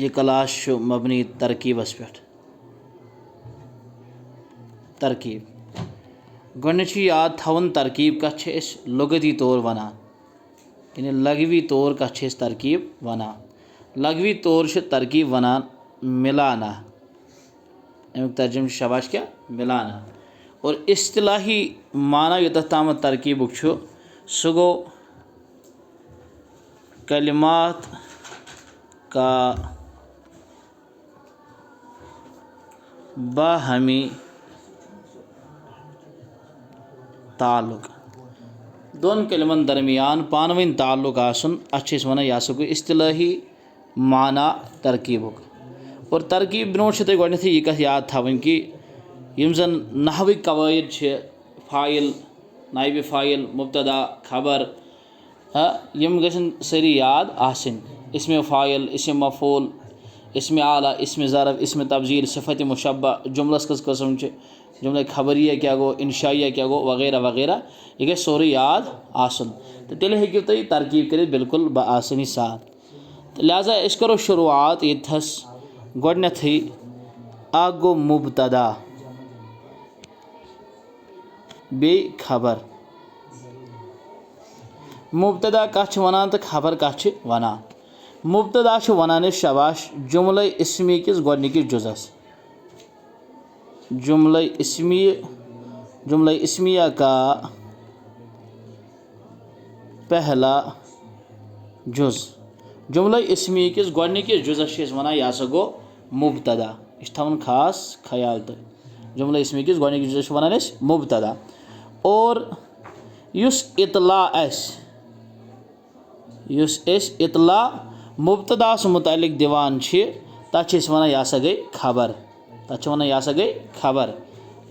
यह क्लास मबनी तरकीबस पे। तरकीब गोडनिच याद थवन तरकीब कत लुगती तौर वनान, यानी लगवी तौर कत तरकीब वनान। लगवी तौर तरकीब वनान मिलाना, अमुक तर्जुम शबाश क्या मिलाना। और इस्तिलाही माना योत ताम तरकीबुक सह गो कलिमात का बाहमी ताल्लुक, दोन कलिमन दरमियान पानवन ताल्लुक आसन अच्छे वन यह सह गो इस्तिलाही माना तरकीबुक। और तरकीब ब्रोट तुम गोडनेथी यह कथ याद थवन कि यम जन नहविक कवायद फ़ाइल, नाइब फ़ाइल, मुब्तदा, खबर, यम गसन सरी याद आसिन। इसमें फ़ाइल, इसम मफ़ूल, इसमें आला, इसमें ज़रफ़, इसमें तब्जील, सिफ़त मुशब्बा, जुमलस कस कस्म जुमला खबरिया क्या गो, इंशाइया क्या गो, वगैरह वगैरह यह गई सोरे याद आसन। तो तेल हेकि तुम तरकीब कर बिल्कुल बआसानी साथ। तो लिहाजा अस करो शुरुआत यथस गोडनेथी अ गो मुब्तदा बे खबर। मुब्तदा कत वनान तो खबर कत वनान। मुब्तदा वनान शबाश जुमला इस्मी किस गोडनिकिस जुज़स, जुमला इस्मिया का पहला जुज़। जुमला इस्मी किस गोडनिकिस जुज़स वनान यह सह गो मुब्तदा। यह थवन खास ख्याल तो जुमला इस्मी किस गोडनिकिस जुज़स वनान मुब्तदा। और युस इतला इतला मुब्तदा मुतालिक दिवान तथ वनान यह सह गई खबर, तथ वनान यह सह गई खबर।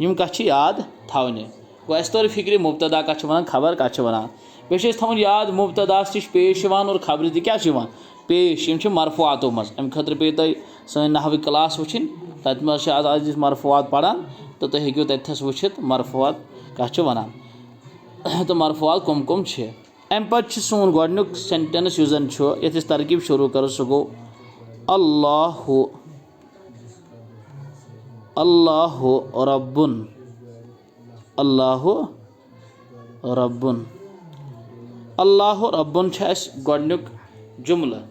यम कथ याद थवने गो अस तोर फिक्र मुब्तदा कथ वनान, खबर कथ वनान। बे थवन याद मुब्तदा पेश और खबर क्या पेश, यम मरफुआतो मज। अम खतर पे तुम सन नहवी क्लास वुचिन, तथ मज आज मरफुआत पढ़ान, तो तुम हेको तथस वुचित मरफुआत कथ वनान, तो मरफुआत कम कम छे। अम पत् सोन गोडनुक सेंटेंस युस जन ये तरकीब शुरू करो सह गो अल्लाहु अल्लाहु रब्बुन, अल्लाहु रब्बुन। अल्लाहु रब्बुन गोडनुक जुमला।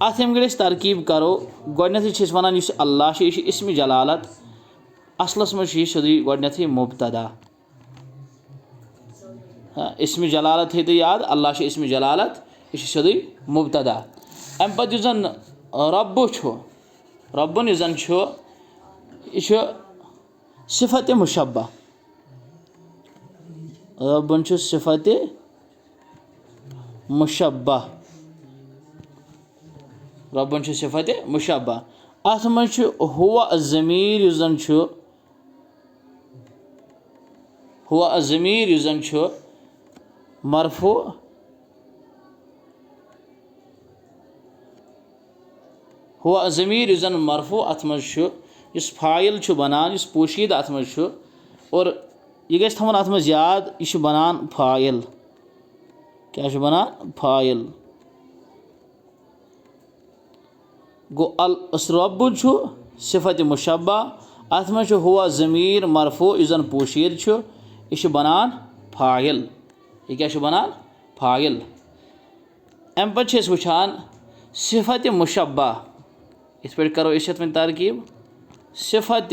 अत यम गई तरकीब करो गोडनेथी वनान अल्लाह यह इस्म जलालत, असलस मज सोदी गोडनेथी मुब्तदा। इस्म जलालत है तो याद अल्लाह इस्म जलालत, यह सोदी मुब्तदा। अम पत् जन रब्बु रब्बुन यह जन यह सिफत मुशब्बा। रब्बुन सिफत मुशब्बा, रब्बुन सिफत मुशब्बा। अत मज हुवा ज़मीर यह जन हुवा ज़मीर यह जन मरफू, हुवा ज़मीर यह जन मरफू। अत मज फ़ाइल बनान पोशीद अत मज, और यह गई थवन अत मज याद यह बनान फ़ाइल, क्या बनान फ़ाइल गो। रब्बु सिफत मुशब्बा, अत मज हुवा ज़मीर मरफू यह जन पोशीद यह बनान फ़ाइल, यह क्या बनान फ़ाइल। अम पत् वुचान सिफत मुशब्बा, इत पे करो वन तरकीब सिफत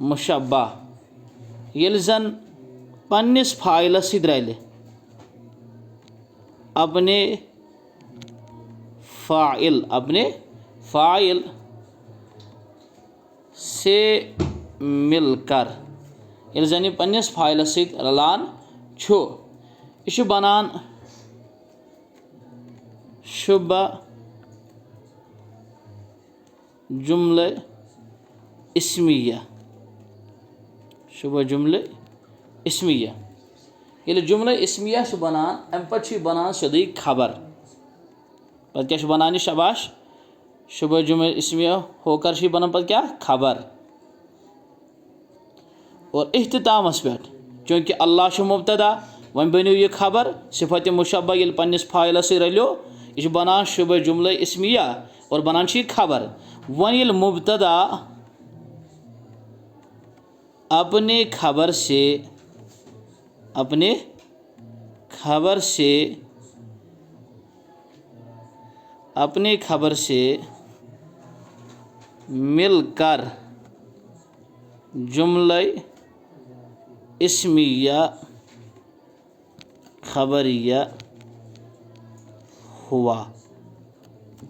मुशब्बा ये जन पन्निस फ़ाइलस रल अपने फ़ाइल से मिलकर, ये जन यह पन्निस फ़ाइलस रलान यह बनान शुबा जुमला इस्मिया, शुबा जुमला इस्मिया। ये जुमला इस्मिया बनान अम पत् बनान सोदी खबर। पत् क्या बनान शबाश शुबा जुमला इस्मिया होकर बनान पत् क्या खबर। और इख्तितामस पे चूँकि अल्लाह मुब्तदा वन बनो यह खबर, सिफत मुशब्बा ये पन्निस फ़ाइलस रलो यह बनान शुबह जुमला इस्मिया और बनान खबर। वन ये मुब्तदा अपने खबर से मिलकर जुमला इस्मिया खबरिया हुआ।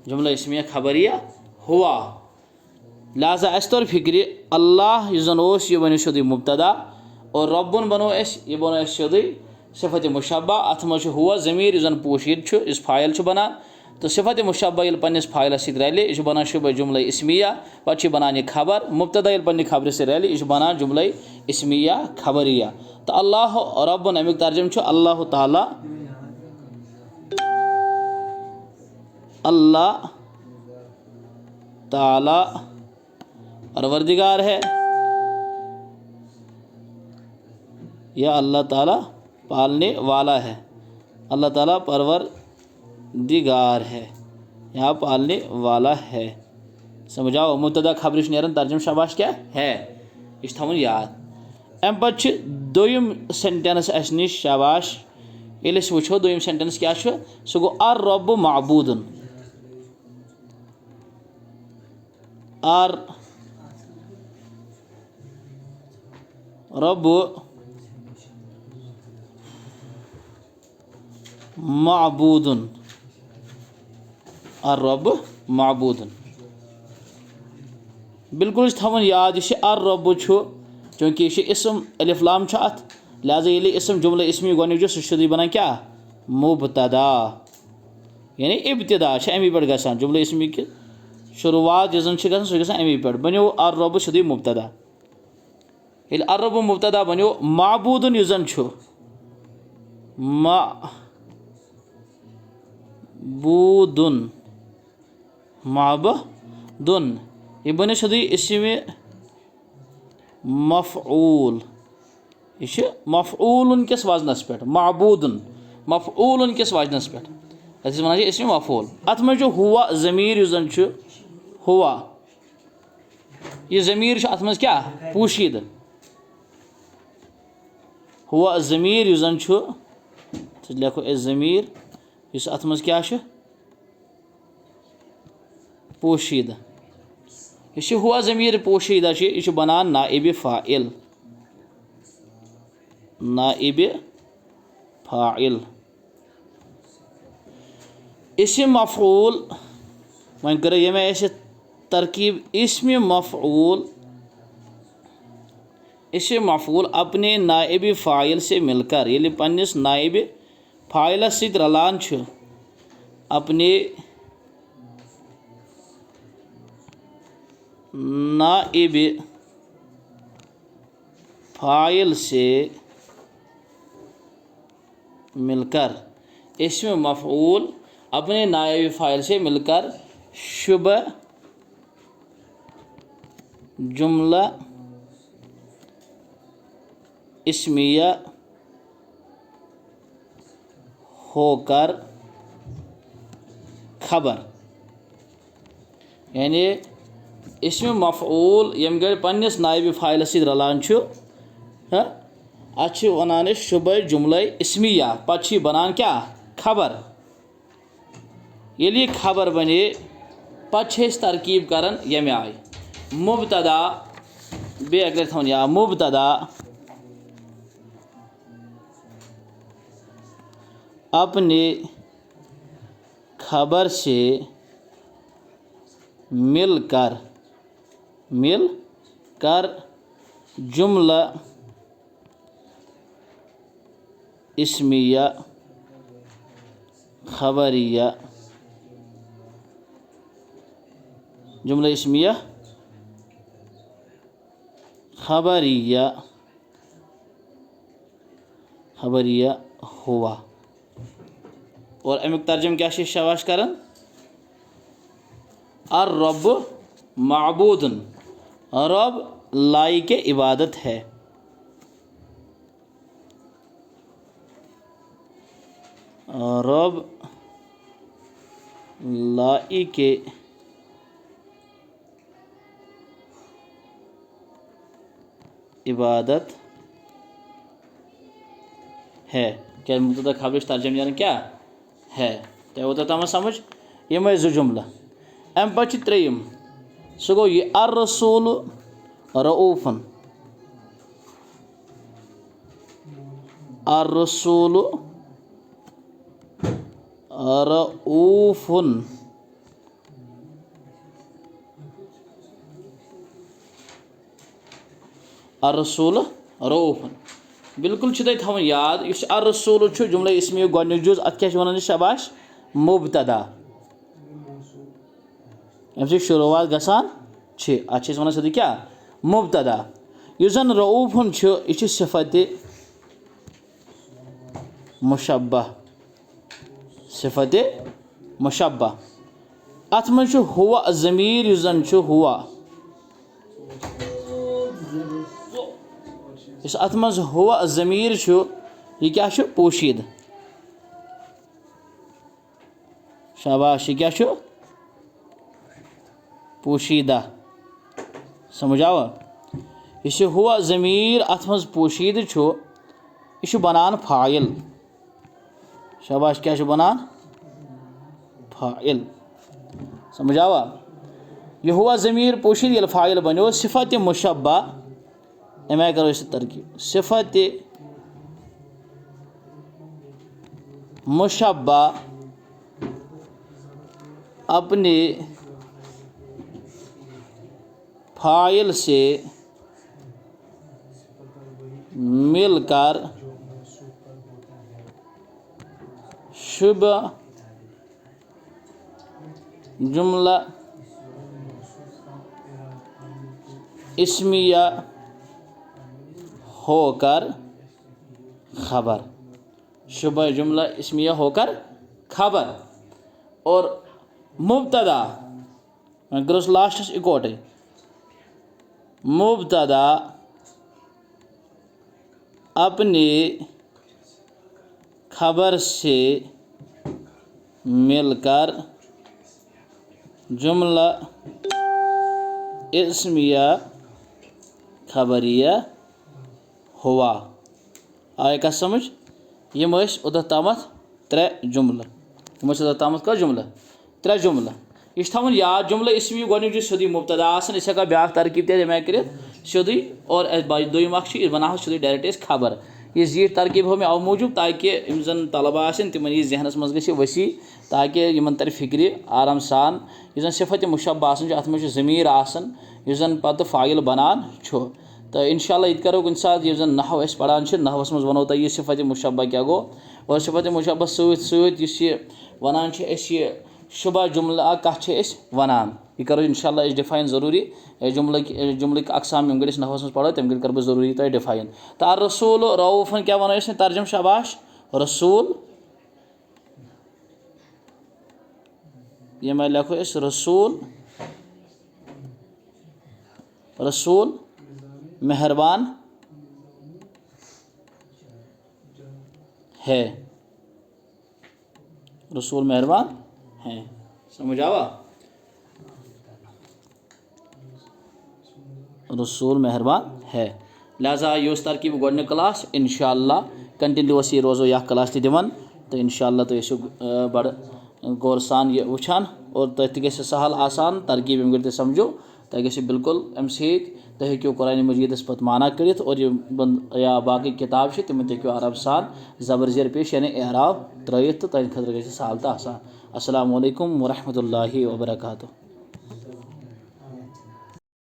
जुमला इस्मिया खबरिया हुआ। लिहाजा अस तौर फिक्र अल्लाह जन यह बनो सोदी मुब्तदा और रब्बुन बनो यह बनो सोदी सिफत मुशब्बा। अत मज हुआ ज़मीर जन पोशीद इस फाइल बनान तो सिफत मुशब्बा ये पन्निस फाइलस सत रले यह बनान शुबह जुमला इस्मिया पे बनान यह खबर। मुब्तदा ये पन्ने खबर से रले यह बनान जुमला इस्मिया खबरिया। तो अल्लाह रब्बुन अमिक तर्जुम अल्लाह ताला परवरदिगार है या अल्लाह ताला पालने वाला है। अल्लाह ताला परवरदिगार है, यहाँ पालने वाला है। समझाओ मुब्तदा खबर नेरन तर्जुम शाबाश क्या है यह थवन याद। अम पे दोयम सेंटेंस अस निश शाबाश ये वो दोयम सेंटेंस क्या सह गो अर रब्बु माबूदुन। अर रब्बु माबूदुन। अर रब्बु माबूदुन बिल्कुल थवन याद यह अर रब्बु चूँकि यह इसम अलिफ लाम अत लिहाजा ये इसम जुमला इसमी गोनिक सह बनान क्या मुब्तदा यानी इब्तिदा अमी पे गसान जुमला इसमी की शुरुआत यह सह अमी पे बनो अर रब्बु सदी मुब्तदा। ये अर रब्बु मुब्तदा बनो माबूदुन यह जन माबूदुन यह बनो सदी इसम मफ़ऊल। यह मफ़ऊल किस वजनस पे माबूदुन मफ़ऊल किस वजनस पे वन इसम मफ़ऊल। अत मज हुआ ज़मीर जन हुआ यह ज़मीर अत मज क्या पोशीद। हुआ ज़मीर जन लिखो ज़मीर इस अत मज क्या पोशीद। यह हुआ ज़मीर पोशीदा यह बनान नाइब फ़ाइल। इसम मफ़ऊल वन कर ये तरकीब इसम मफ़ऊल अपने नाइब फ़ाइल से मिलकर ये पन्निस नाइब फ़ाइलस सत रलान अपने नाइब फ़ाइल से मिलकर इसम मफ़ऊल अपने नाइब फ़ाइल से मिलकर शुबह जुमला इस्मिया होकर खबर। यानी इसम मफ़ऊल यम गए पन्निस नाइब फ़ाइल सत रलान अत वनान शुबह जुमला इस्मिया पे बनान क्या खबर। ये खबर बने पे तरकीब करान यमे आय मुब्तदा बे अगर थवन या मुब्तदा अपने खबर से मिलकर जुमला इस्मिया खबरिया जुमला इस्मिया खबरिया हुआ। और अमुक तर्जुम क्या शाबाश करन अर रब माबूदुन रब लाइक इबादत है। रब लाइक इबादत है। क्या मुब्तदा खबर तर्जम जान क्या है तो वो तम समझ यम जो जुमला अम पे त्रेयम सह गो यह अर्रसूल रऊफन अर्रसूल रऊफुन अर्रसूल रऊफुन बिल्कुल थवन याद इस अर्रसूल जुमला इसमें गोडनिक जुज अत क्या वन शाबाश मुब्तदा अमे शुरुआत गसान अत वन सदी क्या मुब्तदा इस जन रऊफुन यह सिफत मुशब्बह सिफत मुशब्बह अत मज हुआ ज़मीर इस जन हुआ इस अत मज हुआ ज़मीर यह क्या पोशीद शाबाश यह क्या पोशीदा समझ आवा यह हुआ ज़मीर अत मज पोशीद यह बनान फाइल शाबाश क्या बनान फाइल समझ आवा यह हुआ ज़मीर पोशीद ये फाइल बनो सिफत मुशब्बा अमे करो इस तरकीब सिफत मुशब्बा अपने फाइल से मिलकर शुभ जुमला इस्मिया होकर खबर शुभ जुमला इस्मिया होकर खबर और मुब्तदा ग्रोस लास्ट इकोटे मुब्तदा अपने खबर से मिलकर जुमला इस्मिया खबरिया हुआ आय का समझ यम उदत तामत त्रे जुमला यम उदत तामत का जुमला त्रे जुमला यह थवन याद जुमला इसमी गोनिक सोदी मुब्तदा आसन इस ब्या तरकीब तमें कर सोदी और दोम बना सोदी डायरेक्ट खबर यह जीठ तरकीब हो अव मूजूब ताकि जन तलबा तिमन यह जहनस मज गई वसी ताकि यमन तर फिक्र आराम सान यह जन सिफत मुशब्बा अत मज ज़मीर आसन यह जन पत फाइल बनान तो इंशाअल्लाह यह करो कुछ सात यह जन नहव पढ़ान नहवस मज वनो तुम यह सिफत मुशब्बा क्या गो और सिफत मुशब्बा सत वनान शुबा जुमला कत वनान यह करो इंशाअल्लाह डिफाइन ज़रूरी जुमलिक अकसाम यम गस नहवस मज पढ़ो तम कर ज़रूरी तुम डिफाइन तो रसूल रऊफन क्या वनो तर्जम शाबाश रसूल ये मैं लिखो इस रसूल रसूल मेहरबान है रसूल मेहरबान है समझ आवा रसूल मेहरबान है लिहाजा यह तरकीब गोडन क्लास इंशाअल्लाह कंटिन्यूअसली रोज़ो यह क्लास दिवान तो इंशाअल्लाह तो बड़ गौर सान यह वुचान और तथ गि सहल आसान तरकीब यम गर समझो तह गि बिल्कुल अम तुम हेको कुरान मजीदस पे माना कर और या बाकी किताब तिम हेको आराम सान ज़बर ज़ेर पेश यानी एराब त्रित तो तुम खतर गि सहल तो आसान अस्सलामु अलैकुम वरहमतुल्लाहि वबरकातुहू।